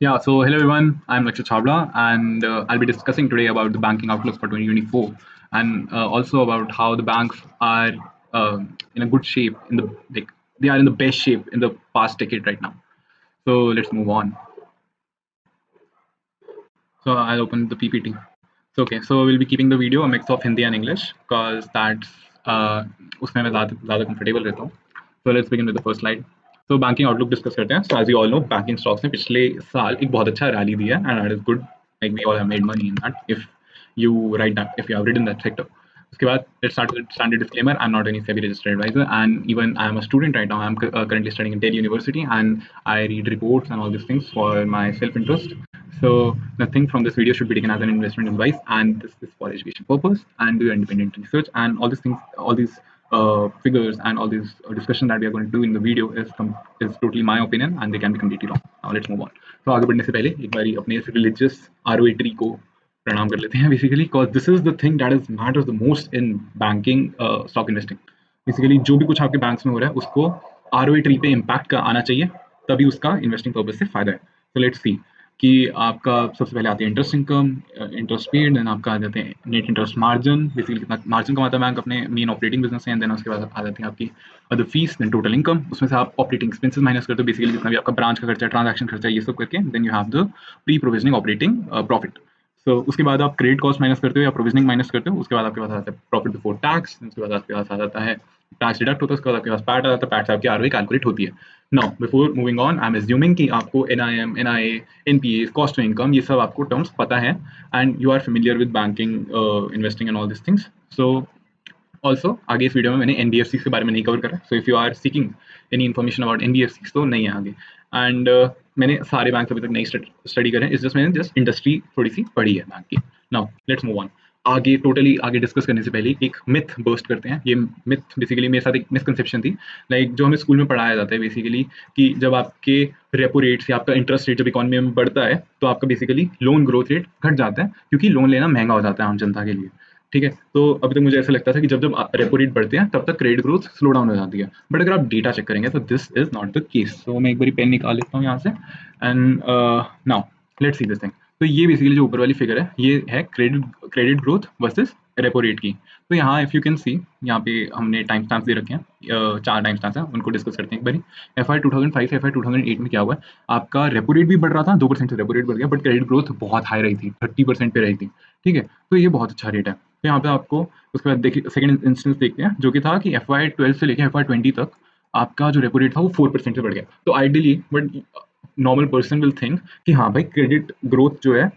Yeah, so hello everyone, I'm Lakshya Chhabla and I'll be discussing today about the banking outlook for 2024 and also about how the banks are in a good shape they are in the best shape in the past decade right now. So let's move on. So I'll open the PPT. So okay, so we'll be keeping the video a mix of Hindi and English because that's उसमें मैं ज़्यादा comfortable रहता हूँ. So let's begin with the first slide. So banking outlook discuss करते हैं. So as you all know, banking stocks ने पिछले साल एक बहुत अच्छा rally दिया and that is good. Like we all have made money in that if you have ridden that sector. उसके बाद let's start with standard disclaimer. I'm not any SEBI registered advisor and even I am a student right now. I'm currently studying in Delhi University and I read reports and all these things for my self-interest. So nothing from this video should be taken as an investment advice, and this is for education purpose and do your independent research. And all these things, all these figures, and all these discussion that we are going to do in the video is totally my opinion, and they can be completely wrong. Now let's move on. So आगे बढ़ने से पहले एक बारी अपने इस religious ROA tree को प्रणाम कर लेते हैं basically, because this is the thing that is matters the most in banking stock investing. Basically जो भी कुछ आपके बैंक्स में हो रहा है उसको ROA tree पे impact का आना चाहिए, तभी उसका इन्वेस्टिंग पर्पज से फायदा है. So let's see कि आपका सबसे पहले आती है interest income, interest paid, then आपका आ जाते हैं नेट इंटरेस्ट मार्जिन, बेसिकली कितना मार्जिन कमाता है बैंक अपने मेन ऑपरेटिंग बिजनेस से, एंड देन उसके बाद आ जाती है आपकी other fees, then total income, उसमें से आप ऑपरेटिंग एक्सपेंसेस माइनस करते हो, बेसिकली जितना भी आपका ब्रांच का खर्चा, ट्रांजैक्शन खर्चा, ये सब करके then you have the pre provisioning operating profit. So उसके बाद आप क्रेडिट कॉस्ट माइनस करते हो या प्रोविजनिंग माइनस करते हो, उसके बाद आपके पास आता है प्रॉफिट बिफोर टैक्स, उसके बाद आपके पास आ जाता है टैक्स डिडक्ट होता है, उसके बाद आपके पास पैट आ जाता है, पैट से आपकी आरओई कैलकुलेट होती है. Now before moving on, I am assuming कि आपको NIM, NIA, NPA, cost to income, ये सब आपको टर्म्स पता है and you are familiar with banking, investing and all this things. So also आगे इस वीडियो में मैंने एनबीएफसी के बारे में नहीं कवर करा, so if you are seeking any information about NBFC तो नहीं है आगे. एंड मैंने सारे बैंक अभी तक नहीं स्टडी करे, इस जस्ट मैंने जस्ट इंडस्ट्री थोड़ी सी पढ़ी है बैंक की. Now let's move on. आगे टोटली आगे डिस्कस करने से पहले एक मिथ बर्स्ट करते हैं. ये मिथ बेसिकली मेरे साथ एक मिसकंसेप्शन थी, लाइक जो हमें स्कूल में पढ़ाया जाता है बेसिकली कि जब आपके रेपो रेट से आपका इंटरेस्ट रेट जब इकोनॉमी में बढ़ता है तो आपका बेसिकली लोन ग्रोथ रेट घट जाता है, क्योंकि लोन लेना महंगा हो जाता है आम जनता के लिए. ठीक है, तो अभी तक मुझे ऐसा लगता था कि जब जब रेपो रेट बढ़ते हैं तब तक क्रेडिट ग्रोथ स्लो डाउन हो जाती है, बट अगर आप डेटा चेक करेंगे तो this is not the case. तो मैं एक बार पेन निकाल लेता हूँ यहाँ से and now let's see this thing. तो ये बेसिकली जो ऊपर वाली फिगर है ये है credit growth versus repo rate की. तो यहाँ इफ यू कैन सी, यहाँ पे हमने टाइम स्टैम्प्स दे रखे हैं, 4 टाइम स्टैम्प्स हैं, उनको डिस्कस करते हैं एक बारी. एफ आई 2005 से एफ आई 2008 में क्या हुआ है, आपका रेपो रेट भी बढ़ रहा था, 2% से रेपो रेट बढ़ गया, बट क्रेडिट ग्रोथ बहुत हाई रही थी, 30% पे रही थी. ठीक है, तो ये बहुत अच्छा रेट है. तो यहाँ पे आपको उसके बाद देखिए सेकंड इंस्टेंस देखते हैं, जो कि था कि एफ आई 12 से लेकर एफ आई 20 तक आपका जो रेपो रेट था वो 4% से बढ़ गया. तो ideally but normal person will think कि हाँ भाई क्रेडिट ग्रोथ जो है,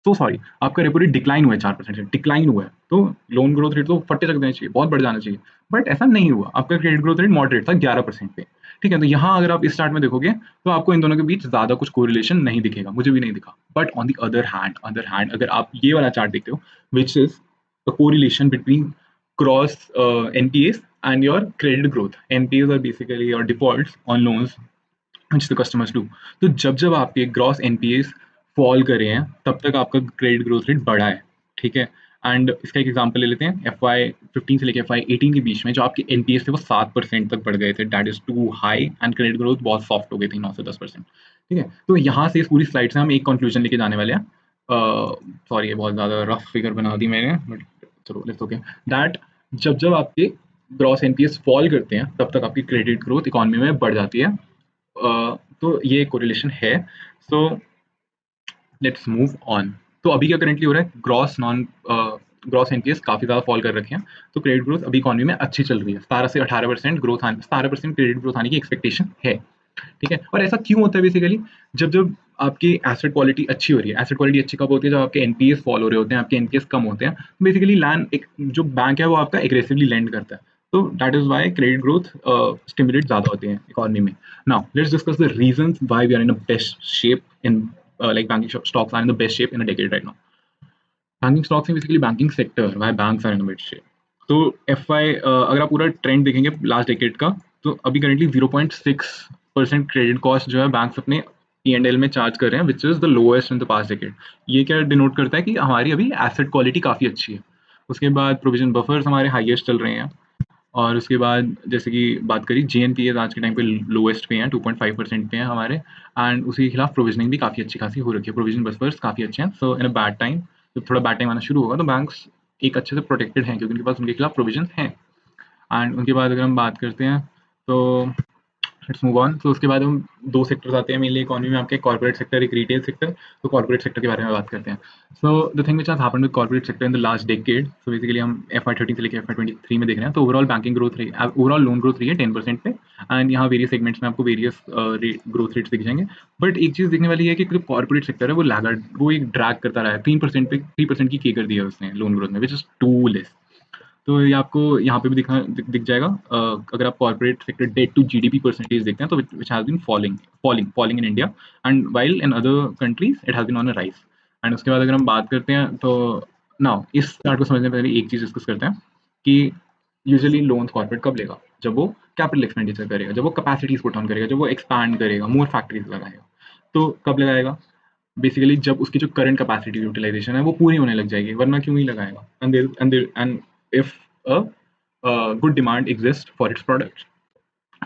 सॉरी आपका रेपो रेट डिक्लाइन हुआ है, 4% से डिक्लाइन हुआ है, तो लोन ग्रोथ रेट तो फटे चक देना चाहिए, बहुत बढ़ जाना चाहिए, बट ऐसा नहीं हुआ. आपका क्रेडिट ग्रोथ रेट मॉडरेट था 11% पे. ठीक है, तो यहाँ अगर आप इस चार्ट में देखोगे तो आपको इन दोनों के बीच ज्यादा कुछ कोरिलेशन नहीं दिखेगा, मुझे भी नहीं दिखा. But on the other hand अगर आप ये वाला चार्ट देखते हो, which is the correlation between cross NPS and your credit growth. NPAs are basically your defaults on loans which the customers do. तो जब आपके ग्रॉस एनपीएस फॉल कर रहे हैं तब तक आपका क्रेडिट ग्रोथ रेट बढ़ा है. ठीक है, एंड इसका एक एग्जांपल ले लेते हैं. एफ आई 15 से लेकर एफ आई 18 के बीच में जो आपके एनपीएस थे वो 7% तक बढ़ गए थे, that is too high, and credit growth बहुत सॉफ्ट हो गई थी, 9 से 10%. ठीक है, तो यहाँ से इस पूरी स्लाइड से हम एक कंक्लूजन लेके जाने वाले हैं. सॉरी ये बहुत ज़्यादा रफ फिगर बना दी मैंने, बट चलो लेट्स ओके दैट जब आपके ग्रॉस एनपीएस फॉल करते हैं तब तक आपकी क्रेडिट ग्रोथ इकोनॉमी में बढ़ जाती है. तो ये कोरिलेशन है. सो लेट्स मूव ऑन. तो अभी क्या करेंटली हो रहा है, ग्रॉस एनपीएस काफी ज्यादा फॉल कर रखे हैं, तो क्रेडिट ग्रोथ अभी इकोनॉमी में अच्छी चल रही है. 17 से 18% ग्रोथ, 17% क्रेडिट ग्रोथ आने की एक्सपेक्टेशन है. ठीक है, और ऐसा क्यों होता है बेसिकली, जब आपकी एसेट क्वालिटी अच्छी हो रही है. एसेट क्वालिटी अच्छी कब होती है, जब आपके एनपीएस फॉल हो रहे होते हैं, आपके एनपीएस कम होते हैं, तो बेसिकली लैंड एक जो बैंक है वो आपका एग्रेसिवली लेंड करता है. तो that is why credit growth stimulate ज्यादा होते हैं इकोनॉमी में. Now let's discuss the reasons why we are in a best shape in like banking stocks are in the best shape in a decade right now. Banking stocks in basically banking sector, why banks are in the best shape. तो F I अगर आप पूरा trend देखेंगे last decade का, तो अभी currently 0.6% credit cost जो है बैंक्स अपने P&L में चार्ज कर रहे हैं, which is the lowest in the past decade. ये क्या डिनोट करता है कि हमारी अभी एसेट क्वालिटी काफी अच्छी है. उसके बाद प्रोविजन बफर्स हमारे हाईएस्ट चल रहे हैं. और उसके बाद जैसे कि बात करी GNPA आज के टाइम पे लोएस्ट पे हैं, 2.5% पे हैं हमारे, एंड उसके खिलाफ प्रोविजनिंग भी काफ़ी अच्छी खासी हो रखी है, प्रोविजन बफर्स काफ़ी अच्छे हैं। सो इन अ बैड टाइम, जब थोड़ा बैड टाइम आना शुरू होगा तो बैंक्स एक अच्छे से प्रोटेक्टेड हैं क्योंकि उनके पास उनके खिलाफ प्रोविजन हैं। एंड उनके बाद अगर हम बात करते हैं तो लेट्स मूव ऑन। तो उसके बाद हम दो सेक्टर्स आते हैं मेनली इकोनॉमी में आपके, कॉर्पोरेट सेक्टर, एक रिटेल सेक्टर। तो कॉर्पोरेट सेक्टर के बारे में बात करते हैं। So the thing which has happened with corporate sector in the last decade, so basically हम FY13 से लेकर FY23 में देख रहे हैं। तो ओवरऑल बैंकिंग ग्रोथ रही, ओवरऑल लोन ग्रोथ रही है 10% पे, एंड यहाँ वेरियस सेगमेंट्स में आपको वेरियस ग्रोथ रेट्स दिख जाएंगे। बट एक चीज़ देखने वाली है कि जो कॉर्पोरेट सेक्टर है वो लैगार्ड, वो एक ड्रैग करता रहा है 3% पे, 3% की केकर दी है उसने लोन ग्रोथ में, विच इज टू लेस। तो ये आपको यहाँ पे भी दिख जाएगा। अगर आप corporate sector debt to GDP percentage देखते हैं तो which has been falling in India, and while in other countries it has been on a rise. And उसके बाद अगर हम बात करते हैं तो नाउ इस चार्ट को समझने से पहले एक चीज़ डिस्कस करते हैं कि यूजुअली लोन कॉर्पोरेट कब लेगा, जब वो कैपिटल एक्सपेंडिचर करेगा, जब वो कैपेसिटीज पुट ऑन करेगा, जब वो एक्सपैंड करेगा, मोर फैक्ट्रीज लगाएगा। तो कब लगाएगा? बेसिकली जब उसकी जो करंट कैपेसिटी यूटिलाइजेशन है वो पूरी होने लग जाएगी, वरना क्यों ही लगाएगा? And if a good demand exist for its products.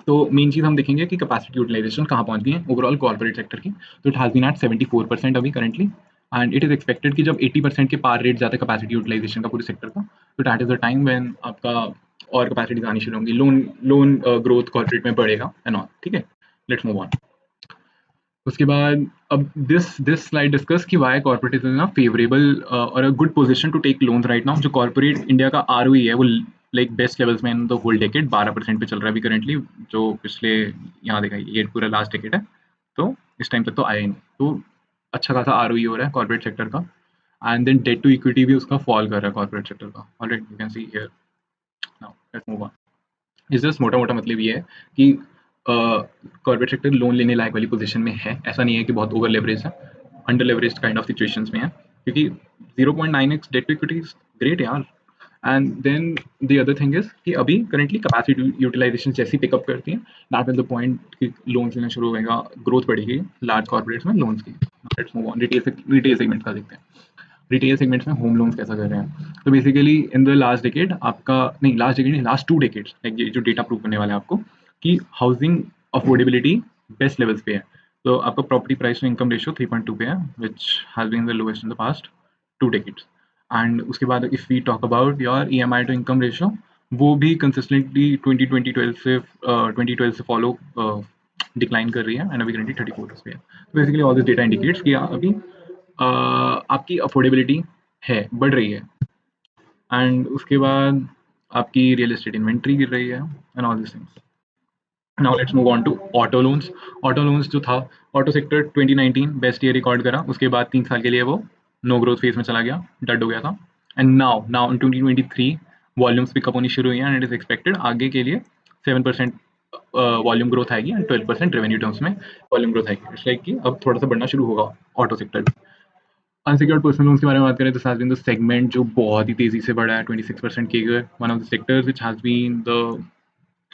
तो मेन चीज़ हम देखेंगे कि कैपेसिटी यूटिलाइजेशन कहाँ पहुंच गई है ओवरऑल कॉर्पोरेट सेक्टर की। तो इट हैज़ बीन एट 74% अभी currently, and it is expected कि जब 80% के पार रेट जाता है कैपेसिटी यूटिलाइजेशन का पूरे सेक्टर का, तो that is the time when आपका और कैपेसिटीज आनी शुरू होंगी, लोन लोन ग्रोथ कॉर्पोरेट में बढ़ेगा एंड ऑल। ठीक है, लेट्स मूव ऑन। उसके बाद अब दिस स्लाइड डिस्कस कि why corporate is in a favourable और a good position to take loans right now. जो कॉर्पोरेट इंडिया का ROE है वो लाइक बेस्ट लेवल्स में इन द होल डेकेड 12% पे चल रहा है अभी करंटली, जो पिछले यहाँ देखा ये पूरा लास्ट डेकेड है, तो इस टाइम तक तो आया ही नहीं। तो अच्छा खासा ROE हो रहा है कॉर्पोरेट सेक्टर का, and then debt to equity भी उसका फॉल कर रहा है कॉर्पोरेट सेक्टर का। Alright, you can see here. Now let's move on. इस जस्ट मोटा मोटा मतलब ये है कि कॉर्पोरेट सेक्टर लोन लेने लायक वाली पोजीशन में है। ऐसा नहीं है कि बहुत ओवर लेवरेज है, under leverage kind of situations में है, क्योंकि 0.9x debt to equity is great यार। And then the other thing is कि अभी करंटली कैपेसिटी यूटिलाइजेशन जैसी पिकअप करती है, दैट इज द पॉइंट कि लोन्स लेना शुरू होगा, ग्रोथ बढ़ेगी लार्ज कॉर्पोरेट्स में लोन्स की। Let's move on, retail segment का देखते हैं। रिटेल सेगमेंट्स में होम लोन्स कैसा कर रहे हैं। तो basically in the last decade आपका, नहीं लास्ट डेकेड नहीं, लास्ट 2 डेकेड्स, लाइक ये जो डेटा प्रूव करने वाला है आपको कि हाउसिंग अफोर्डेबिलिटी बेस्ट लेवल्स पे है। तो आपका property price to income ratio 3.2 पे है, which has been the lowest in the past 2 decades. And उसके बाद if we talk about your EMI to income ratio, वो भी कंसिस्टेंटली 2012 से फॉलो डिक्लाइन कर रही है, एंड अभी करंटली 34 पे है। Basically all this data indicates कि अभी आपकी अफोर्डेबिलिटी है, बढ़ रही है। एंड उसके बाद आपकी रियल एस्टेट इन्वेंट्री गिर रही है, and all this things. Now let's move on to auto loans. Auto loans जो था, auto sector 2019 best year record करा, उसके बाद 3 साल के लिए वो नो ग्रोथ फेज में चला गया, डड हो गया था। And now in 2023 volumes pickup होनी शुरू हुई हैं, एंड इट इज एक्सपेक्टेड आगे के लिए 7% वॉल्यूम ग्रोथ आएगी, एंड 12% रेवेन्यू टर्म्स में वॉल्यूम ग्रोथ आएगी। इट्स लाइक कि अब थोड़ा सा बढ़ना शुरू होगा auto sector. Unsecured personal loans के बारे में बात करें तो हैज बीन द सेगमेंट जो बहुत ही तेजी से बढ़ा है, 26% CAGR, one of the sectors which has been the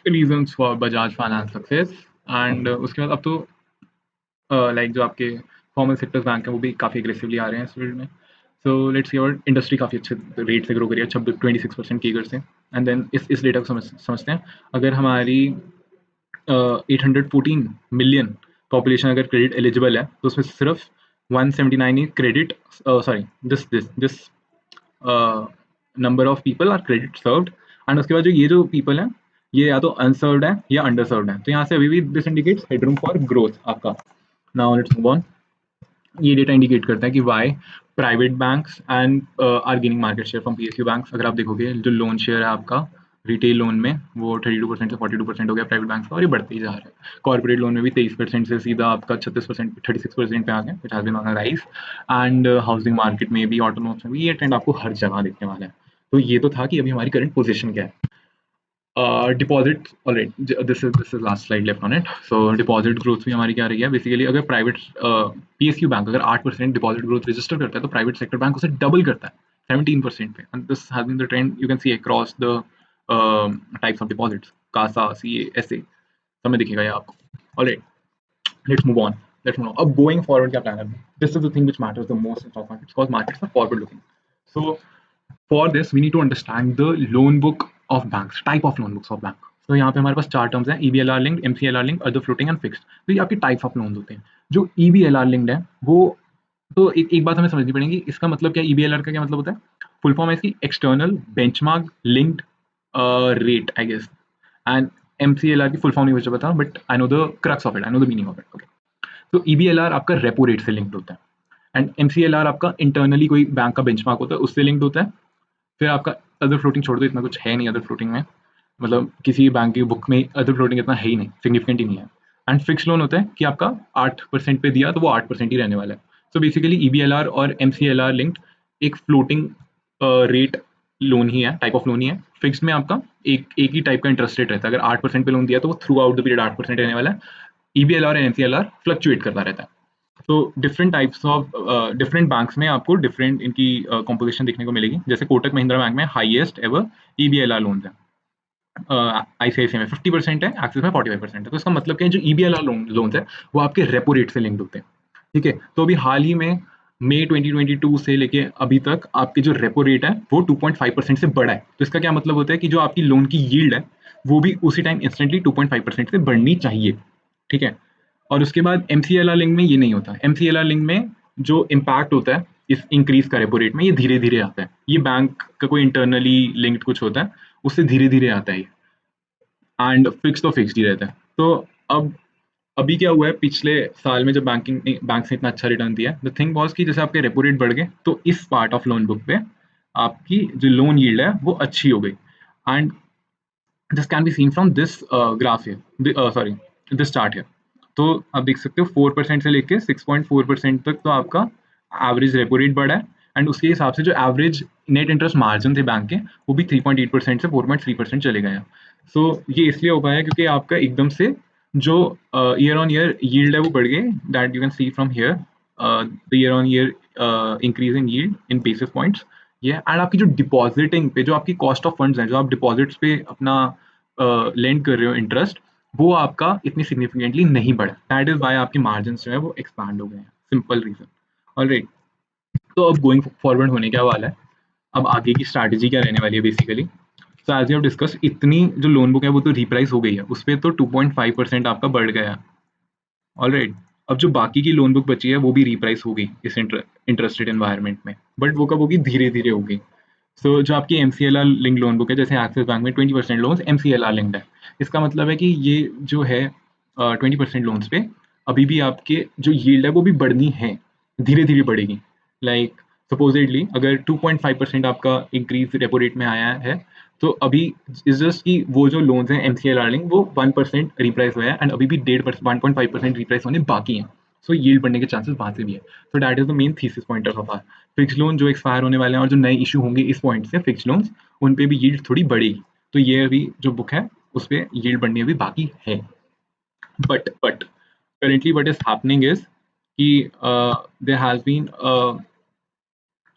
reasons for Bajaj finance success. And उसके बाद अब तो लाइक जो आपके फॉर्मल सेक्टर्स बैंक हैं वो भी काफ़ी एग्रेसिवली आ रहे हैं इस फील्ड में। सो लेट्स सी, और इंडस्ट्री काफ़ी अच्छे रेट से ग्रो करी है, 26% CAGR से। एंड देन इस डेटा को समझते हैं। अगर हमारी 814 मिलियन पॉपुलेशन अगर क्रेडिट एलिजिबल है, तो उसमें सिर्फ 179 ही credit, sorry this number of people are credit served. And उसके बाद ये जो पीपल हैं ये या तो अनसर्व्ड है या अंडर सर्व्ड है, तो यहाँ से अभी भी this indicates headroom for growth आपका। Now let's move on. ये डेटा इंडिकेट करता है कि why private banks and are gaining market share from PSU banks. अगर आप देखोगे जो लोन शेयर है आपका रिटेल लोन में, वो 32% से 42% हो गया प्राइवेट बैंक्स का, और ये बढ़ते ही जा रहा है। कॉर्पोरेट लोन में भी 23% से सीधा आपका 36%, 36% पे आ गया, which has been on a rise. And housing market में भी, ऑटो लोन्स में भी ये ट्रेंड आपको हर जगह देखने वाला है। तो ये तो था कि अभी हमारी करंट पोजीशन क्या है। Deposit, alright, this is last slide left on it. So deposit growth भी हमारी क्या रही है, बेसिकली अगर प्राइवेट PSU बैंक अगर 8% डिपॉजिट ग्रोथ रजिस्टर करता है, तो प्राइवेट सेक्टर बैंक उसे डबल करता है 17% पे। And this has been the trend you can see across the types of deposits, CASA, CA, SA, सब में दिखेगा ये आपको। Alright, let's move on. अब गोइंग फॉरवर्ड क्या प्लान है? This is the thing which matters the most in stock markets, because markets are forward looking. So for this we need to understand the loan book of banks, type of loan books of bank. तो यहाँ पे हमारे पास 4 terms हैं, EBLR linked, MCLR linked, other floating and fixed. तो ये आपके types of loans होते हैं। जो EBLR लिंक्ड है वो, तो एक बात हमें समझनी पड़ेगी, इसका मतलब क्या है, EBLR का क्या मतलब होता है? फुल फॉर्म है इसकी external benchmark linked rate I guess, and MCLR की फुल फॉर्म नहीं मुझे पता, but I know the crux of it, I know the meaning of it. Okay, तो EBLR आपका रेपो रेट से लिंक्ड होता है, एंड MCLR आपका इंटरनली कोई बैंक का बेंचमार्क होता है उससे लिंक्ड होता है। फिर आपका अदर फ्लोटिंग छोड़ दो, इतना कुछ है नहीं अदर फ्लोटिंग में, मतलब किसी बैंक की बुक में अदर फ्लोटिंग इतना है ही नहीं, सिग्निफिकेंट ही नहीं है। एंड फिक्स लोन होता है कि आपका 8% पे दिया तो वो 8% ही रहने वाला है। सो बेसिकली EBLR और MCLR लिंक्ड एक फ्लोटिंग रेट लोन ही है, टाइप ऑफ लोन ही है। फिक्स्ड में आपका एक ही टाइप का इंटरेस्ट रेट रहता है, अगर 8% पे लोन दिया तो वो थ्रू आउट द पीरियड 8% रहने वाला है। EBLR और MCLR फ्लक्चुएट करता रहता है। तो different types of different banks में आपको डिफरेंट इनकी कॉम्पोजिशन देखने को मिलेगी। जैसे कोटक महिंद्रा बैंक में हाईएस्ट एवर EBLR लोन्स है, ICICI में 50% है, एक्सिस में 45% है। तो इसका मतलब क्या है, जो EBLR लोन्स है वो आपके रेपो रेट से लिंक्ड होते हैं। ठीक है, तो अभी हाल ही में मई 2022 से लेके अभी तक आपके जो रेपो रेट है वो 2.5% से बढ़ा है। तो इसका क्या मतलब होता है कि जो आपकी लोन की यील्ड है वो भी उसी टाइम इंस्टेंटली 2.5% से बढ़नी चाहिए। ठीक है, और उसके बाद MCLR लिंक में ये नहीं होता। MCLR लिंक में जो इम्पैक्ट होता है इस इंक्रीज का रेपो रेट में, ये धीरे धीरे आता है। ये बैंक का कोई इंटरनली लिंक्ड कुछ होता है, उससे धीरे धीरे आता है। एंड फिक्स तो फिक्स्ड ही रहता है। तो अब अभी क्या हुआ है, पिछले साल में जब बैंक ने इतना अच्छा रिटर्न दिया, द थिंग वॉज कि जैसे आपके रेपो रेट बढ़ गए तो इस पार्ट ऑफ लोन बुक पे आपकी जो लोन यील्ड है वो अच्छी हो गई। And this can be seen from this graph here, sorry this chart है। तो आप देख सकते हो 4% से लेके 6.4% तक तो आपका एवरेज रेपो रेट बढ़ा है। एंड उसके हिसाब से जो एवरेज नेट इंटरेस्ट मार्जिन थे बैंक के वो भी 3.8% से 4.3% चले गए हैं। सो ये इसलिए हो पाया क्योंकि आपका एकदम से जो ईयर ऑन ईयर यील्ड है वो बढ़ गई, that you can C from here the year on year increase in yield in basis points. ये एंड आपकी जो डिपॉजिटिंग पे जो आपकी कॉस्ट ऑफ फंड्स हैं, जो आप डिपॉजिट्स पे अपना लेंड कर रहे हो इंटरेस्ट, वो आपका इतनी सिग्निफिकेंटली नहीं बढ़ा। दैट इज वाई आपकी मार्जिन जो है वो एक्सपैंड हो गए हैं, सिंपल रीजन। ऑलराइट, तो अब गोइंग फॉरवर्ड होने क्या वाला है, अब आगे की स्ट्रैटेजी क्या रहने वाली है बेसिकली। तो एज यू हैव डिस्कस, इतनी जो लोन बुक है वो तो रिप्राइस हो गई है, उस पर तो 2.5% आपका बढ़ गया है। ऑलराइट, अब जो बाकी की लोन बुक बची है वो भी रिप्राइस होगी इस इंटरेस्टेड एनवायरनमेंट में, बट वो कब होगी, धीरे धीरे होगी। सो जो आपकी MCLR लिंक लोन बुक है, जैसे एक्सिस बैंक में 20% लोन्स MCLR लिंक्ड है, इसका मतलब है कि ये जो है 20% लोन्स पे अभी भी आपके जो यील्ड है वो भी बढ़नी है, धीरे धीरे बढ़ेगी। लाइक सपोजिटली अगर 2.5% आपका इंक्रीज रेपो रेट में आया है, तो अभी इज जस्ट कि वो जो लोन्स हैं MCLR लिंक वो 1% रिप्राइस हुआ है, एंड अभी भी 1.5% 1.5% रिप्राइस होने बाकी हैं। सो यील्ड बढ़ने के चांसेस वहां से भी है। So that is the main thesis pointer of our fix loan जो एक्सपायर होने वाले हैं और जो नए इशू होंगे इस पॉइंट से फिक्स लोन्स, उन पे भी यील्ड थोड़ी बढ़ेगी। तो ये अभी जो बुक है उस पर यील्ड बढ़नी अभी बाकी है। But currently what is happening is कि there has been a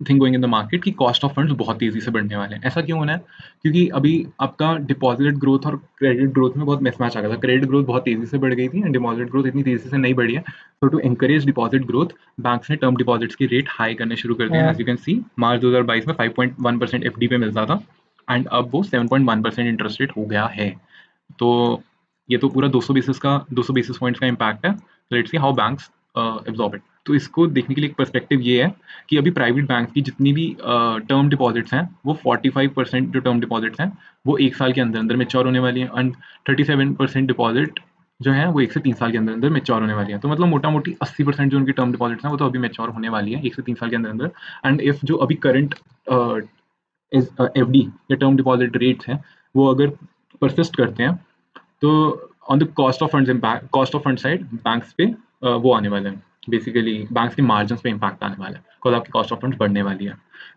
thing going in the market कि कॉस्ट ऑफ फंड्स बहुत तेजी से बढ़ने वाले हैं। ऐसा क्यों होना है? क्योंकि अभी आपका डिपॉजिट ग्रोथ और क्रेडिट ग्रोथ में बहुत मिसमैच आ गया था। क्रेडिट ग्रोथ बहुत तेजी से बढ़ गई थी एंड डिपॉजिट ग्रोथ इतनी तेजी से नहीं बढ़ी है। तो to encourage deposit growth, banks ने टर्म डिपॉजिट्स की रेट हाई करने शुरू कर दिए। एज यू कैन सी, मार्च 2022 में 5.1% FD पे मिलता था एंड अब वो 7.1% इंटरेस्ट रेट हो गया है। तो ये तो पूरा 200 बेसिस पॉइंट्स का इम्पैक्ट है। Let's see how banks absorb it. तो इसको देखने के लिए एक पर्सपेक्टिव ये है कि अभी प्राइवेट बैंक की जितनी भी टर्म डिपॉजिट्स हैं वो 45% जो टर्म डिपॉजिट्स हैं वो 1 साल के अंदर अंदर मेच्योर होने वाली है, एंड 37% डिपॉजिट जो है वो 1 से 3 साल के अंदर अंदर मेच्योर होने वाली है। तो मतलब मोटा मोटी 80% जो उनकी टर्म डिपॉजिट्स हैं वो तो अभी मेच्योर होने वाली है 1 से 3 साल के अंदर अंदर। एंड इफ जो अभी करंट FD या टर्म डिपॉजिट रेट्स हैं वो अगर परसिस्ट करते हैं, तो on the cost of fund side banks पे वो आने वाला है, बेसिकली बैंक्स के मार्जिन पे इम्पैक्ट आने वाला है बिकॉज आपकी कॉस्ट ऑफ फंड्स बढ़ने वाली है।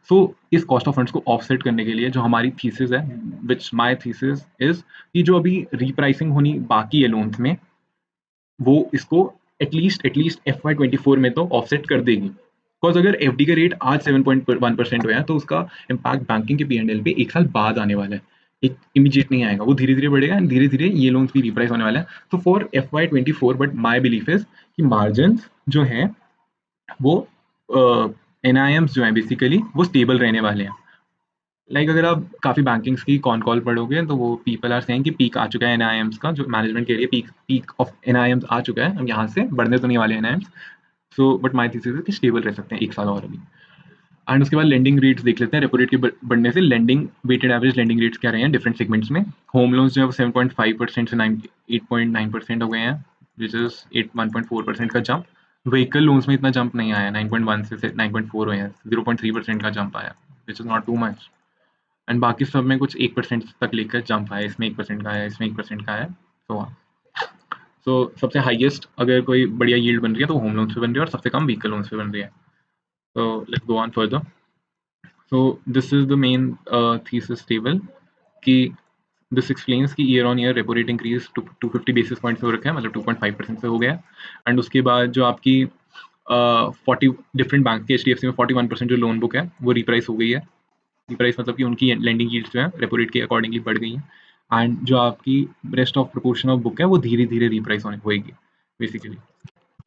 सो इस कॉस्ट ऑफ फंड्स को ऑफसेट करने के लिए जो हमारी थीसिस है, विच माय थीसिस इज कि जो अभी रीप्राइसिंग होनी बाकी है लोन्स में वो इसको एटलीस्ट FY24 में तो ऑफसेट कर देगी। बिकॉज अगर FD का रेट आज 7.1% हुआ है तो उसका इम्पैक्ट बैंकिंग के P&L पे 1 साल बाद आने वाला है, एक इमीडिएट नहीं आएगा, वो धीरे धीरे बढ़ेगा एंड धीरे धीरे ये लोन्स भी रिप्राइस होने वाला है। तो for FY24, but my belief is कि मार्जिन जो है वो NIMs जो है बेसिकली वो स्टेबल रहने वाले हैं। लाइक अगर आप काफ़ी बैंकिंग्स की कॉन कॉल पढ़ोगे तो वो पीपल आर सेइंग कि पीक आ चुका है एनआईएम्स का, जो मैनेजमेंट के लिए पीक ऑफ एनआईएम्स आ चुका है, अब यहाँ से बढ़ने तो नहीं वाले एनआईएम्स। सो बट माय थीसिस है कि स्टेबल रह सकते हैं 1 साल और अभी। एंड उसके बाद लेंडिंग रेट्स देख लेते हैं। रेपो रेट के बढ़ने से lending weighted average lending rates क्या रहे हैं डिफरेंट सेगमेंट्स में। होम लोन्स जो है वो 7.5% से 8.9% हो गए हैं, विच इज 1.4% का जंप। व्हीकल लोन्स में इतना जंप नहीं आया, 9.1 से 9.4 हुए हैं, 0.3% का जंप आया, which is not too much. And बाकी सब में कुछ 1% तक लेकर जंप आया, इसमें 1% का आया, इसमें 1% का आया। सो सबसे हाईएस्ट अगर कोई बढ़िया यील्ड बन रही है तो होम लोन्स पे बन रही है, और सबसे कम व्हीकल लोन्स पे बन रही है। So let's go on further. So this is the main thesis table कि this explains कि year on year repo rate increase to 250 basis points हो रखा है, मतलब 2.5% से हो गया है। एंड उसके बाद जो आपकी 40 डिफरेंट बैंक के HDFC में 41% जो लोन बुक है वो रिप्राइस हो गई है। रिप्राइस मतलब कि उनकी लेंडिंग यील्ड्स जो है रेपो रेट के अकॉर्डिंगली बढ़ गई हैं। एंड जो आपकी rest of proportion of book है वो धीरे धीरे रिप्राइस होने होएगी बेसिकली।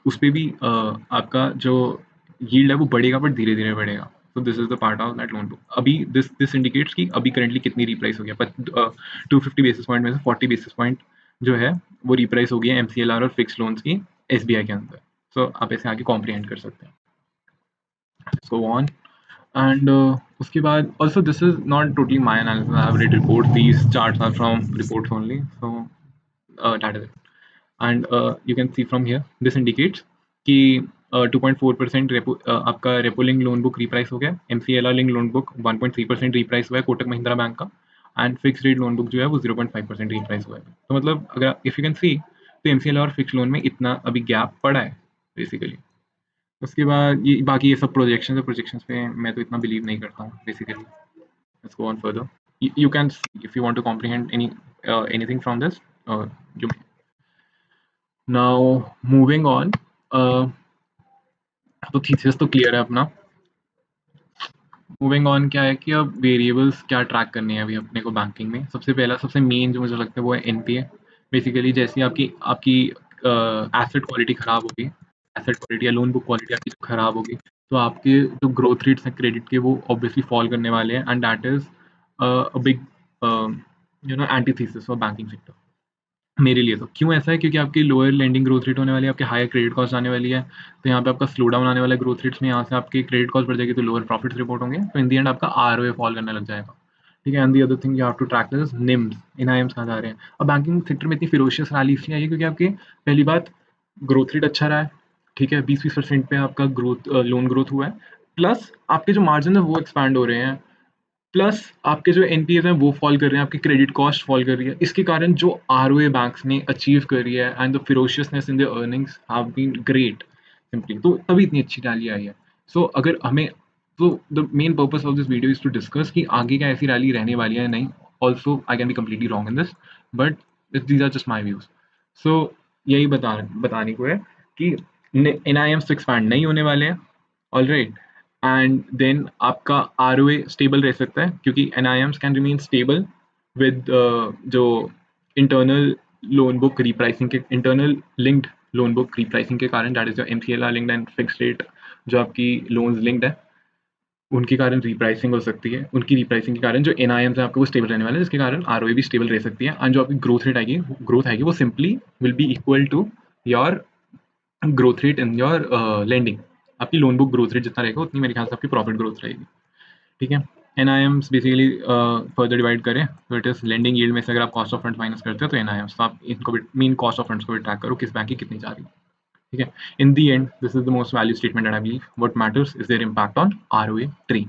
उस पे भी आपका जो यील्ड है वो बढ़ेगा, बट धीरे धीरे बढ़ेगा। तो this is the part of that loan book. अभी दिस इंडिकेट्स कि अभी करेंटली कितनी रिप्राइस हो गया, पर 250 बेसिस पॉइंट में से 40 बेसिस पॉइंट जो है वो रिप्राइस हो गई है एमसीएलआर और फिक्स लोन्स की एसबीआई के अंदर। सो आप ऐसे आगे कॉम्प्रीहेंड कर सकते हैं। सो ऑन एंड उसके बाद also this is not totally my analysis, I have read reports, these charts are from reports only, so that is it. And you can see from here this indicates कि 2.4% repo आपका repo link loan book रिप्राइस हो गया, MCLR link loan book 1.3% रिप्राइस हुआ है Kotak Mahindra bank का, and fix rate loan book जो है वो 0.5% रिप्राइस हुआ है। तो मतलब अगर इफ यू कैन सी तो एमसीएलआर और फिक्स लोन में इतना अभी गैप पड़ा है बेसिकली। उसके बाद ये बाकी ये सब प्रोजेक्शंस पे मैं तो इतना बिलीव नहीं करता हूँ basically. Let's go on further. You can see if you want to comprehend anything from this, you may. Now moving on, तो थीसिस तो क्लियर है अपना। मूविंग ऑन क्या है कि अब वेरिएबल्स क्या ट्रैक करने हैं अभी अपने को बैंकिंग में। सबसे पहला सबसे मेन जो मुझे लगता है वो है एनपीए। बेसिकली जैसी आपकी आपकी एसेट क्वालिटी खराब होगी, एसेट क्वालिटी या लोन बुक क्वालिटी आपकी खराब होगी, तो आपके जो ग्रोथ रेट्स हैं क्रेडिट के वो ऑब्वियसली फॉल करने वाले हैं। And that is a big antithesis of banking sector मेरे लिए। तो क्यों ऐसा है, क्योंकि आपकी लोअर लेंडिंग ग्रोथ रेट होने वाली है, आपके हायर क्रेडिट कॉस्ट आने वाली है, तो यहाँ पे आपका स्लो डाउन आने वाला है ग्रोथ रेट्स में, यहाँ से आपकी क्रेडिट कॉस्ट बढ़ जाएगी तो लोअर प्रॉफिट्स रिपोर्ट होंगे, तो इन दी एंड आपका आरओए फॉल करने लग जाएगा। ठीक है। And the other thing you have to track this NIMs, NIMs कहाँ जा रहे हैं। अब बैंकिंग सेक्टर में इतनी फिरोशियस रैली इसलिए आई है क्योंकि आपके पहली बात ग्रोथ रेट अच्छा रहा है, ठीक है, 20-20% पे आपका ग्रोथ लोन ग्रोथ हुआ है, प्लस आपके जो मार्जिन है वो एक्सपैंड हो रहे हैं, प्लस आपके जो एनपीएस हैं वो फॉल कर रहे हैं, आपकी क्रेडिट कॉस्ट फॉल कर रही है। इसके कारण जो आरओए बैंक्स ने अचीव कर रही है and the ferociousness in the earnings have been great simply, तो तभी इतनी अच्छी रैली आई है। सो अगर हमें तो the main purpose of this video is to discuss कि आगे क्या ऐसी रैली रहने वाली है नहीं। Also I can be completely wrong in this, but these are just my views. So यही बताने को है कि एनआईएम्स एक्सपैंड नहीं होने वाले हैं, ऑल राइट। एंड देन आपका आरओए स्टेबल रह सकता है क्योंकि एनआईएम्स कैन रिमेन स्टेबल विद जो इंटरनल लोन बुक रिप्राइसिंग के इंटरनल लिंक्ड लोन बुक रिप्राइसिंग के कारण, दैट इज जो MCLR linked and fix rate जो आपकी लोन्स लिंक्ड है उनके कारण रिप्राइसिंग हो सकती है। उनकी रिप्राइसिंग के कारण जो एनआईएम्स है आपको वो स्टेबल रहने वाले हैं, जिसके कारण आरओए भी स्टेबल रह सकती है। एंड जो आपकी ग्रोथ आएगी वो simply will be equal to your growth rate in your lending. आपकी लोन बुक ग्रोथ रेट जितना रहेगा उतनी मेरे ख्याल से आपकी प्रॉफिट ग्रोथ रहेगी। ठीक है। एनआईएम्स बेसिकली फर्दर डिवाइड करें तो इट इज लेंडिंग यील्ड में से अगर आप कॉस्ट ऑफ फंड्स माइनस करते हो तो एनआईएम्स, तो आप इनको भी मेन कॉस्ट ऑफ फंड्स को भी ट्रैक करो किस बैंक की कितनी जा रही है। ठीक है। In the end this is the most value statement and I believe what matters is their impact on ROA tree.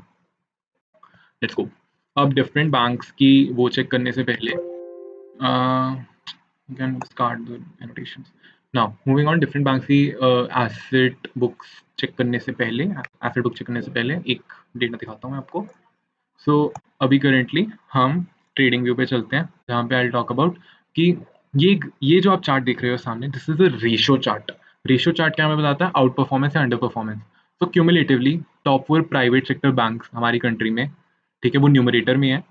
Let's go. अब डिफरेंट बैंक्स की वो चेक करने से पहले you can discard the annotations. Now moving on, different banks की asset books check करने से पहले, एसेट बुक चेक करने से पहले एक डेटा दिखाता हूँ मैं आपको। सो अभी करेंटली हम ट्रेडिंग व्यू पे चलते हैं जहाँ पे आई टॉक अबाउट कि ये जो आप चार्ट देख रहे हो सामने, this is a ratio chart. Ratio chart क्या हमें बताता है, आउट परफॉर्मेंस या अंडर परफॉर्मेंस। तो cumulatively top 4 private sector bank हमारी कंट्री में, ठीक है, वो न्यूमरेटर में है,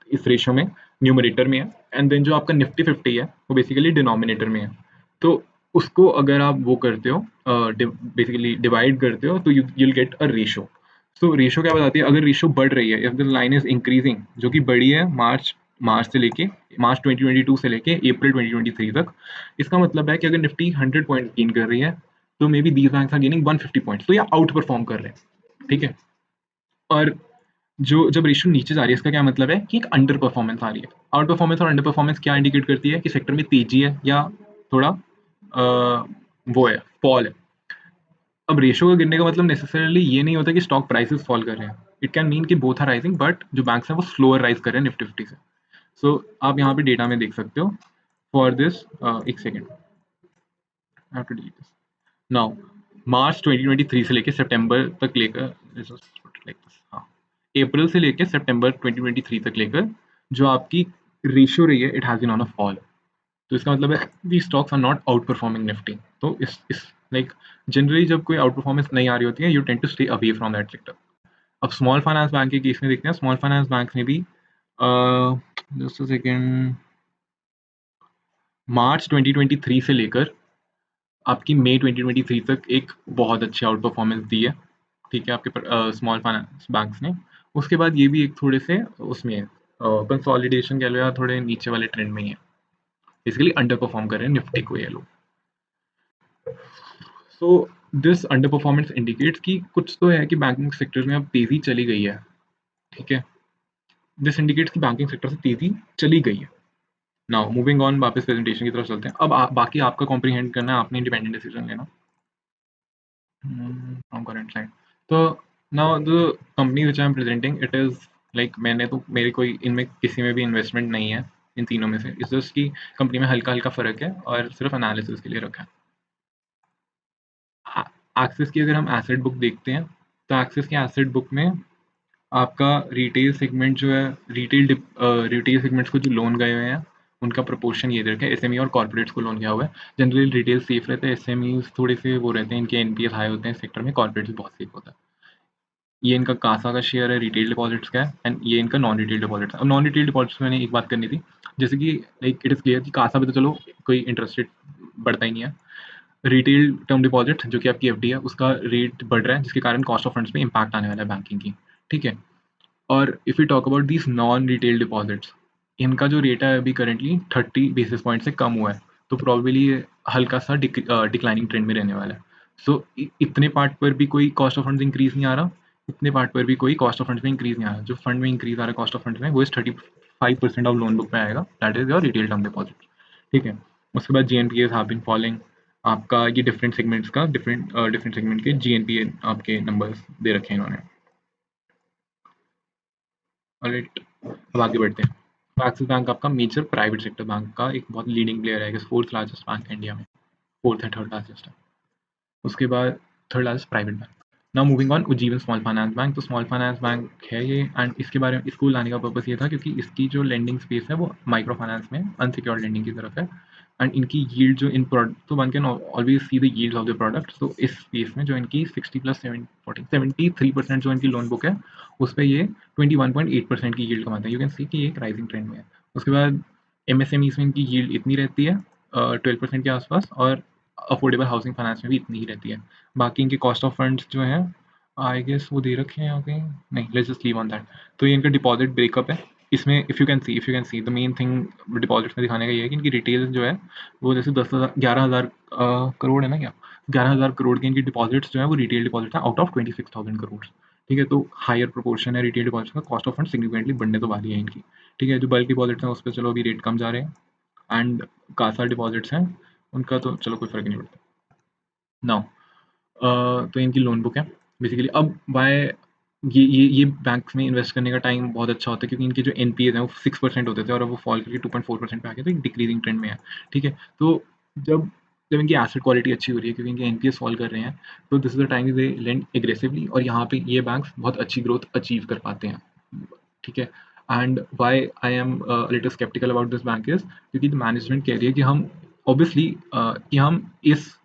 इस रेशियो में न्यूमरेटर में है। एंड देन जो आपका निफ्टी 50 है वो बेसिकली डिनोमिनेटर में है। तो उसको अगर आप वो करते हो बेसिकली डिवाइड करते हो तो you will get a ratio. So ratio क्या बताती है, अगर रेशो बढ़ रही है, if the line is increasing, जो कि बढ़ी है मार्च से लेके मार्च 2022 से लेके अप्रैल 2023 तक, इसका मतलब है कि अगर निफ्टी 100 पॉइंट गेन कर रही है तो maybe these banks are gaining 150 points, तो ये आउट परफॉर्म कर रहे हैं, ठीक है। और जो जब रेशियो नीचे जा रही है, इसका क्या मतलब है कि एक अंडर परफॉर्मेंस आ रही है। आउट परफॉर्मेंस और अंडर परफॉर्मेंस क्या इंडिकेट करती है कि सेक्टर में तेजी है या थोड़ा वो है, फॉल है। अब रेशियो का गिरने का मतलब नेसेसरली ये नहीं होता कि स्टॉक प्राइसेस फॉल कर रहे हैं। इट कैन मीन कि बोथ आर राइजिंग, बट जो बैंक्स हैं वो स्लोअर राइज कर रहे हैं निफ्टी 50 से। सो आप यहाँ पे डेटा में देख सकते हो फॉर दिस, एक सेकेंड, नाउ मार्च 2023 से लेकर सितंबर तक लेकर, हाँ, अप्रैल से लेकर सितंबर 2023 तक लेकर जो आपकी रेशियो रही है, it has been on a fall. तो इसका मतलब है the stocks are not outperforming Nifty. तो इस लाइक जनरली जब कोई आउट परफॉर्मेंस नहीं आ रही होती है, you tend to stay away from that sector. अब स्मॉल फाइनेंस बैंक के केस में देखते हैं। स्मॉल फाइनेंस बैंक में भी जस्ट अ सेकेंड, मार्च 2023 से लेकर आपकी मई 2023 तक एक बहुत अच्छी आउट परफॉर्मेंस दी है, ठीक है, आपके स्मॉल फाइनेंस बैंक्स ने। उसके बाद ये भी एक थोड़े से उसमें कंसोलिडेशन कह लो या थोड़े नीचे वाले ट्रेंड में ही है, बेसिकली अंडर परफॉर्म कर रहे हैं निफ्टी को ये लोग। So this under performance indicates कि कुछ तो है कि बैंकिंग सेक्टर में अब तेजी चली गई है, ठीक है। दिस इंडिकेट्स कि बैंकिंग सेक्टर से तेजी चली गई है। नाउ मूविंग ऑन, वापस प्रेजेंटेशन की तरफ चलते हैं। अब बाकी आपका कॉम्प्रीहेंड करना है, आपने इंडिपेंडेंट डिसीजन लेना फ्रॉम करंट स्लाइड। तो now the company which I am presenting, it is like, मैंने तो मेरे कोई इनमें किसी में भी इन्वेस्टमेंट नहीं है इन तीनों में से। इस जस्ट की कंपनी में हल्का हल्का फर्क है और सिर्फ एनालिसिस के लिए रखा है। एक्सिस की अगर हम एसेट बुक देखते हैं तो एक्सिस के एसेट बुक में आपका रिटेल सेगमेंट जो है, रिटेल सेगमेंट्स को जो लोन गए हुए हैं उनका प्रोपोर्शन ये रखा है। एसएमई और कॉर्पोरेट्स को लोन गया हुआ है। जनरली रिटेल सेफ रहते हैं, एसएमई थोड़े से वो रहते हैं, इनके एनपीएस हाई होते हैं सेक्टर में, कॉर्पोरेट्स बहुत सेफ होता है। ये इनका कासा का शेयर है, रिटेल डिपॉजिट्स का है, एंड ये इनका नॉन रिटेल डिपॉजिट्स है। अब नॉन रिटेल डिपॉजिट्स में मैंने एक बात करनी थी, जैसे कि लाइक इट इज़ क्लियर कि कासा पे तो चलो कोई इंटरेस्ट रेट बढ़ता ही नहीं है। रिटेल टर्म डिपॉजिट जो कि आपकी एफडी है, उसका रेट बढ़ रहा है, जिसके कारण कॉस्ट ऑफ फंड्स पे इम्पैक्ट आने वाला है बैंकिंग की, ठीक है। और if you talk about these non retail deposits, इनका जो रेट है अभी करेंटली 30 बेसिस पॉइंट से कम हुआ है, तो प्रॉबेबली ये हल्का सा डिक्लाइनिंग ट्रेंड में रहने वाला है। सो इतने पार्ट पर भी कोई कॉस्ट ऑफ फंड्स इंक्रीज नहीं आ रहा, इतने पार्ट पर भी कोई कॉस्ट ऑफ फंड्स में इंक्रीज नहीं आ रहा। जो फंड में इंक्रीज आ रहा है कॉस्ट ऑफ फंड्स में, वो इस 35% ऑफ लोन बुक में आएगा, that is your retail term deposit, ठीक है। उसके बाद G N P As have been following, आपका ये डिफरेंट सेगमेंट्स का डिफरेंट सेगमेंट के जी एन पी ए आपके नंबर्स दे रखे हैं इन्होंने। ऑलराइट, अब आगे बढ़ते हैं। तो एक्सिस बैंक आपका मेजर प्राइवेट सेक्टर बैंक का एक बहुत लीडिंग प्लेयर है, फोर्थ लार्जेस्ट बैंक इंडिया में, फोर्थ है, थर्ड लार्जेस्ट है। उसके बाद third largest private bank. Now moving on, Ujjivan small finance bank. तो स्मॉल फाइनेंस बैंक है ये, एंड इसके बारे में इसको लाने का पर्पस ये था क्योंकि इसकी जो लेंडिंग स्पेस है वो माइक्रो फाइनेंस में अनसिक्योर्ड लेंडिंग की तरफ है, एंड इनकी यील्ड जो इन प्रोडक्ट, तो one can always see the yields of the product. तो इस स्पेस में जो इनकी 60 प्लस 73% जो इनकी लोन बुक है, उस पर ये 21.8% की यील्ड कमाते हैं। यू कैन सी कि ये एक राइजिंग ट्रेंड में है। उसके बाद एमएसएमईज में इनकी यील्ड इतनी रहती है 12% के आसपास, और अफोर्डेबल हाउसिंग फाइनेंस में भी इतनी ही रहती है। बाकी इनके कॉस्ट ऑफ फंड्स जो हैं, आई गेस वो दे रखे हैं यहाँ पे, नहीं, let's just leave on that. तो ये इनका डिपॉजिट ब्रेकअप है। इसमें if you can see the main thing deposits में दिखाने का ये है कि इनकी रिटेल जो है वो जैसे 10,000 11,000 करोड़ है ना, क्या 11,000 करोड़ के इनकी डिपॉजिट्स जो है वो रिटेल डिपॉजिट्स हैं आउट ऑफ 26,000 करोड़, ठीक है। तो हायर प्रोपोर्शन है रिटेल डिपॉजिट्स का, कॉस्ट ऑफ फंड सिग्निफिकेंटली बढ़ने तो वाली है इनकी, ठीक है। जो बल्क डिपॉजिट्स हैं उस पर चलो अभी रेट कम जा रहे हैं, एंड कासा डिपॉजिट्स हैं उनका तो चलो कोई फ़र्क नहीं पड़ता। नाउ तो इनकी लोन बुक है बेसिकली। अब बाय ये बैंक्स में इन्वेस्ट करने का टाइम बहुत अच्छा होता है क्योंकि इनके जो एनपीएज हैं वो 6% होते थे और अब वो फॉल करके 2.4% पे आ गए, तो एक डिक्रीजिंग ट्रेंड में है, ठीक है। तो जब जब इनकी एसेट क्वालिटी अच्छी हो रही है क्योंकि इनके एनपीएस फॉल कर रहे हैं, तो this is the time they lend aggressively, और यहाँ पे ये बैंक्स बहुत अच्छी ग्रोथ अचीव कर पाते हैं, ठीक है। And why I am little sceptical about this bank is क्योंकि मैनेजमेंट कह रही है कि हम ऑब्वियसली कि हम इस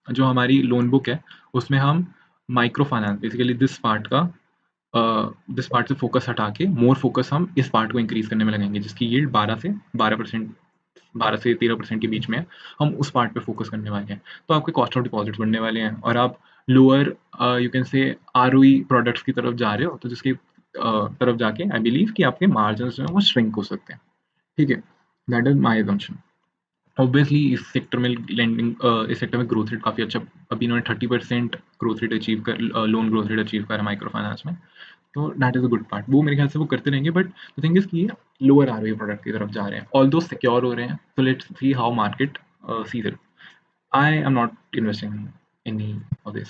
जो हमारी लोन बुक है उसमें हम micro finance basically this part से फोकस हटा के मोर फोकस हम इस पार्ट को इंक्रीज करने में लगाएंगे, जिसकी यील्ड 12 से 13% के बीच में है। हम उस पार्ट पे फोकस करने वाले हैं, तो आपके कॉस्ट ऑफ डिपॉजिट्स बढ़ने वाले हैं और आप lower you can say ROE products की तरफ जा रहे हो, तो जिसकी तरफ जाके आई बिलीव कि आपके मार्जिन जो है वो श्रिंक हो सकते हैं। ठीक है, that is my assumption. Obviously इस सेक्टर में लैंडिंग इस सेक्टर में ग्रोथ रेट काफ़ी अच्छा, अभी इन्होंने 30% ग्रोथ रेट अचीव कर लोन ग्रोथ रेट अचीव करा माइक्रो फाइनेंस में, तो that is a good part. वो मेरे ख्याल से वो करते रहेंगे, बट द थिंग इज कि ये लोअर आ रही प्रोडक्ट की तरफ जा रहे हैं, ऑल दो सिक्योर हो रहे हैं। So let's see how market sees it. I am not investing any of this.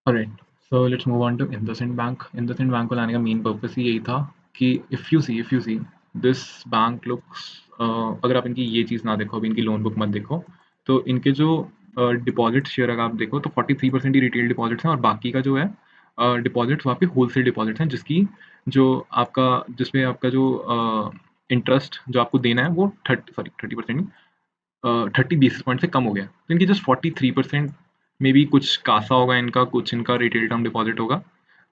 Alright, so let's move on to IndusInd bank. IndusInd bank को लाने का मेन पर्पस ही यही था कि if you see this bank looks, अगर आप इनकी ये चीज़ ना देखो, अभी इनकी लोन बुक मत देखो, तो इनके जो डिपॉजिट शेयर अगर आप देखो तो 43% ही रिटेल डिपॉजिट्स हैं, और बाकी का जो है डिपॉजिट्स वहाँ पे होलसेल डिपॉजिट्स हैं, जिसकी जो आपका जिसमें आपका जो इंटरेस्ट जो आपको देना है वो 30% नहीं, 30 बेसिस पॉइंट से कम हो गया। तो इनकी जस्ट 43% में भी कुछ कासा होगा इनका, कुछ इनका रिटेल टर्म डिपॉजिट होगा।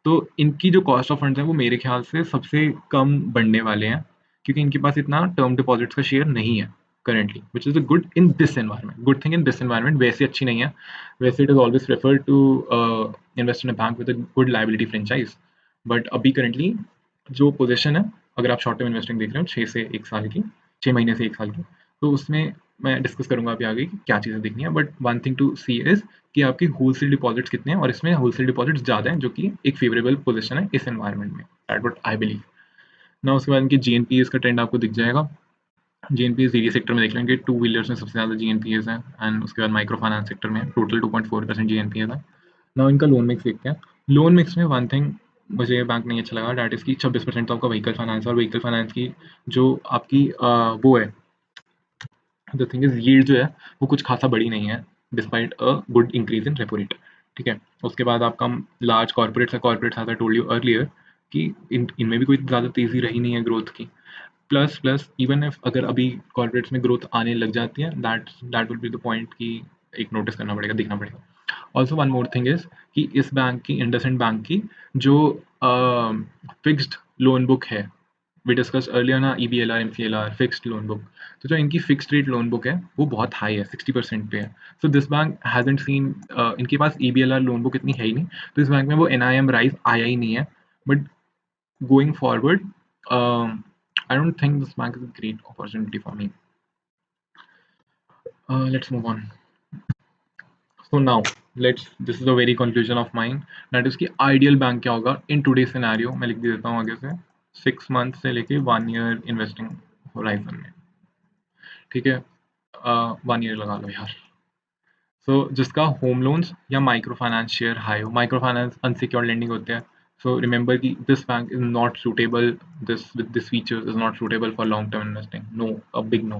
तो इनकी जो कॉस्ट ऑफ फंड्स है वो मेरे ख्याल से सबसे कम बढ़ने वाले हैं, क्योंकि इनके पास इतना टर्म डिपॉजिट्स का शेयर नहीं है currently, which is a good in this environment, good thing in this environment. वैसे अच्छी नहीं है, वैसे it is always prefer to invest in a bank with a good liability franchise. But अभी currently जो पोजिशन है, अगर आप शॉर्ट टर्म इन्वेस्टिंग देख रहे हो 6 से 1 साल की, 6 महीने से 1 साल की, तो उसमें मैं डिस्कस करूंगा अभी आगे कि क्या चीज़ें देखनी है। But one thing to see is कि आपकी होलसेल डिपॉजिट्स कितने हैं, और इसमें होलसेल डिपॉजिट्स ज़्यादा हैं, जो कि एक फेवरेबल पोजीशन है इस एनवायरनमेंट में, दैट व्हाट आई बिलीव। ना उसके बाद इनकी जीएनपीएस का ट्रेंड आपको दिख जाएगा। जीएनपीएस सीरीज सेक्टर में देख लेंगे, टू व्हीलर्स में सबसे ज़्यादा जीएनपीएस है, एंड उसके बाद माइक्रो फाइनेंस सेक्टर में टोटल 2.4% जीएनपीएस है। ना इनका लोन मिक्स देखते हैं। लोन मिक्स में वन थिंग मुझे बैंक नहीं अच्छा लगा, डैट इज़ की 26% तो आपका व्हीकल फाइनेंस, और व्हीकल फाइनेंस की जो आपकी वो है, द थिंग इज यील्ड जो है वो कुछ खासा बड़ी नहीं है, despite a good increase in repo rate. ठीक है, उसके बाद आपका लार्ज कॉर्पोरेट्स है, corporates I told you earlier कि इनमें भी कोई ज़्यादा तेज़ी रही नहीं है ग्रोथ की। प्लस प्लस इवन इफ अगर अभी कॉर्पोरेट्स में ग्रोथ आने लग जाती है, that that will be the point कि एक नोटिस करना पड़ेगा, देखना पड़ेगा। Also one more thing is कि इस बैंक की, इंडसइंड बैंक की जो फिक्स्ड लोन बुक है, वी डिस्कस अर्लियर ना, EBLR MCLR fixed loan book, तो जो इनकी फिक्स्ड रेट लोन बुक है वो बहुत हाई है, 60% पे है। So this bank hasn't seen, इनके पास EBLR लोन बुक इतनी है ही नहीं, तो इस बैंक में वो NIM राइज आया ही नहीं है। But going forward I don't think this bank is a great opportunity for me. Let's move on. So now, this is a very conclusion of mine. That is कि ideal bank क्या होगा in today's scenario, मैं लिख देता हूँ आगे से, 6 months से लेके 1 year investing horizon में। ठीक है, 1 year लगा लो यार। सो जिसका होम लोन्स या माइक्रो फाइनेंस शेयर हाई हो, माइक्रो फाइनेंस अनसिक्योर्ड लेंडिंग होते हैं। सो रिमेंबर कि this bank is not suitable, this with this features is not suitable for long term investing, no, a big no.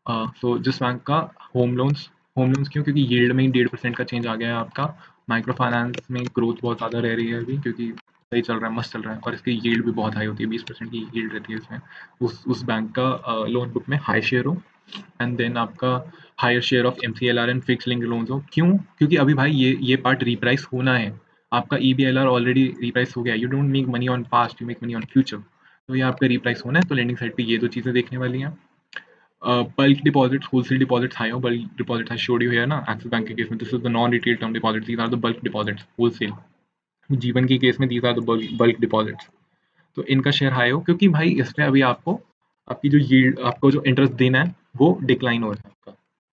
So जिस bank का home loans क्यों, क्योंकि yield में ही 1.5% का change आ गया है आपका। माइक्रो फाइनेंस में ग्रोथ बहुत ज़्यादा रह रही है अभी, क्योंकि सही चल रहा है, मस्त चल रहा है, और इसकी यील्ड भी बहुत हाई होती है, 20% की यील्ड रहती है इसमें। उस बैंक का लोन बुक में हाई शेयर हो, एंड देन आपका higher share of MCLR and fix link loans हो। क्यों, क्योंकि अभी भाई ये पार्ट रिप्राइस होना है। आपका EBLR ऑलरेडी रिप्राइस हो गया, you don't make money on past, you make money on future. तो ये आपका रिप्राइस होना है, तो लेंडिंग साइड पे ये दो चीज़ें देखने वाली हैं। Bulk deposits, wholesale deposits high, or bulk deposits I showed you here ना, Axis Bank के केस में this is the non-retail term deposits, these are the bulk deposits, wholesale। जीवन के केस में these are the bulk deposits। तो इनका share high हो, क्योंकि भाई इसमें अभी आपको आपकी जो यील्ड, आपको जो इंटरेस्ट देना है वो डिक्लाइन हो रहा है आपका,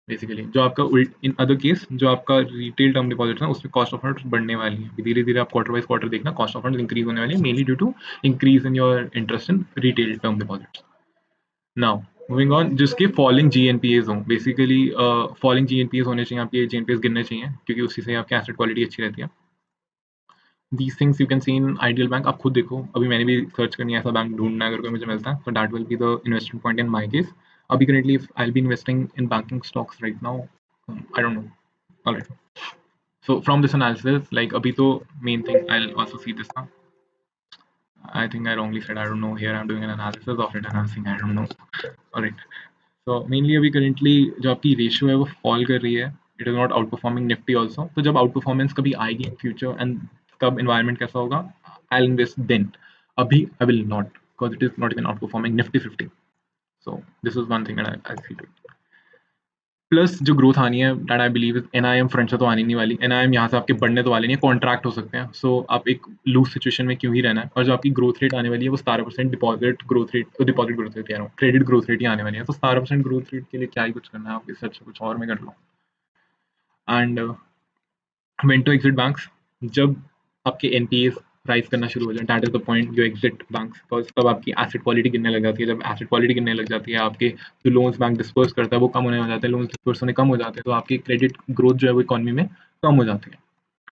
बेसिकली। जो आपका इन अदर केस जो आपका रिटेल टर्म डिपॉजिट है उसमें कॉस्ट ऑफ फंड्स बढ़ने वाली है, धीरे धीरे आप क्वार्टर वाइज क्वार्टर देखना, कॉस्ट ऑफ फंड्स इंक्रीज होने वाली है, mainly due to increase in your interest in retail term deposits. Now moving on, जिसके फॉलिंग GNPAs हों, बेसिकली फॉलिंग GNPAs होने चाहिए, आपके GNPAs गिरने चाहिए, क्योंकि उसी से आपकी एसेट क्वालिटी अच्छी रहती है। These things you can C in ideal bank, आप खुद देखो, अभी मैंने भी सर्च करनी है ऐसा बैंक ढूंढना है, अगर कोई मुझे मिलता है, तो that will be the investment point in my case. अभी currently I will be investing in banking stocks right now, I don't know. Alright, so from this analysis, like अभी तो main thing I will also see this ना, I think I wrongly said I don't know, here I'm doing an analysis of it and I'm saying I don't know. Alright, तो mainly अभी currently जो आपकी ratio है वो fall कर रही है, it is not outperforming Nifty also. तो जब आउट परफॉर्मेंस कभी आएगी इन फ्यूचर, एंड तब इन्वायरमेंट कैसा होगा, आई विल इन्वेस्ट देन। अभी I will not, because it is not even outperforming Nifty 50। So this is one thing I see too. Plus जो growth आनी है that I believe NIM front से तो आनी नहीं वाली, एनआईएम यहाँ से आपके बढ़ने तो वाले नहीं है, कॉन्ट्रैक्ट हो सकते हैं। सो आप एक लूज सिचुएशन में क्यों ही रहना है, और जो आपकी ग्रोथ रेट आने वाली है वो 17% डिपॉजिट ग्रोथ रेट कह रहा हूँ, क्रेडिट ग्रोथ रेट ही आने वाली है। तो 17% ग्रोथ रेट के लिए क्या ही कुछ करना है, आप इससे अच्छा कुछ और में कर लो। And when to exit banks, जब आपके एनपीएस राइज करना शुरू हो जाए, दैट इज द पॉइंट, जो एग्जिट बैंक्स, बिकॉज तब आपकी एसेट क्वालिटी गिरने लग जाती है। जब एसेट क्वालिटी गिरने लग जाती है, आपके जो लोन्स बैंक डिस्पर्स करता है वो कम होने हो जाते हैं, लोन्स डिस्पर्स होने कम हो जाते हैं, तो आपकी क्रेडिट ग्रोथ जो है वो इकोनॉमी में कम हो जाती है।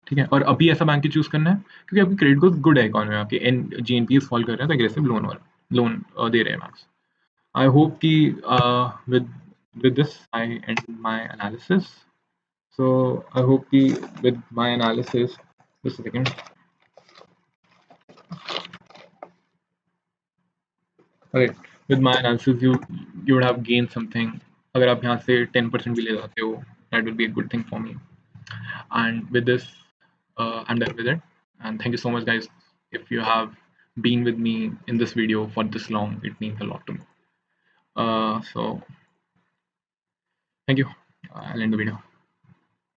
ठीक है, और अभी ऐसा बैंक ही चूज करना है क्योंकि आपकी क्रेडिट ग्रोथ गुड है इकोनॉमी में, आपके N G N P S fall कर रहे हैं, तो एग्रेसिव लोन दे रहे हैं बैंक्स। आई होप कि with with this I end my analysis. So I hope कि with my analysis, just a second. Okay, with my analysis, you would have gained something. अगर आप यहाँ से 10% भी ले जाते हो, that will be a good thing for me. And with this, I'm done with it. And thank you so much, guys. If you have been with me in this video for this long, it means a lot to me. So thank you. I'll end the video.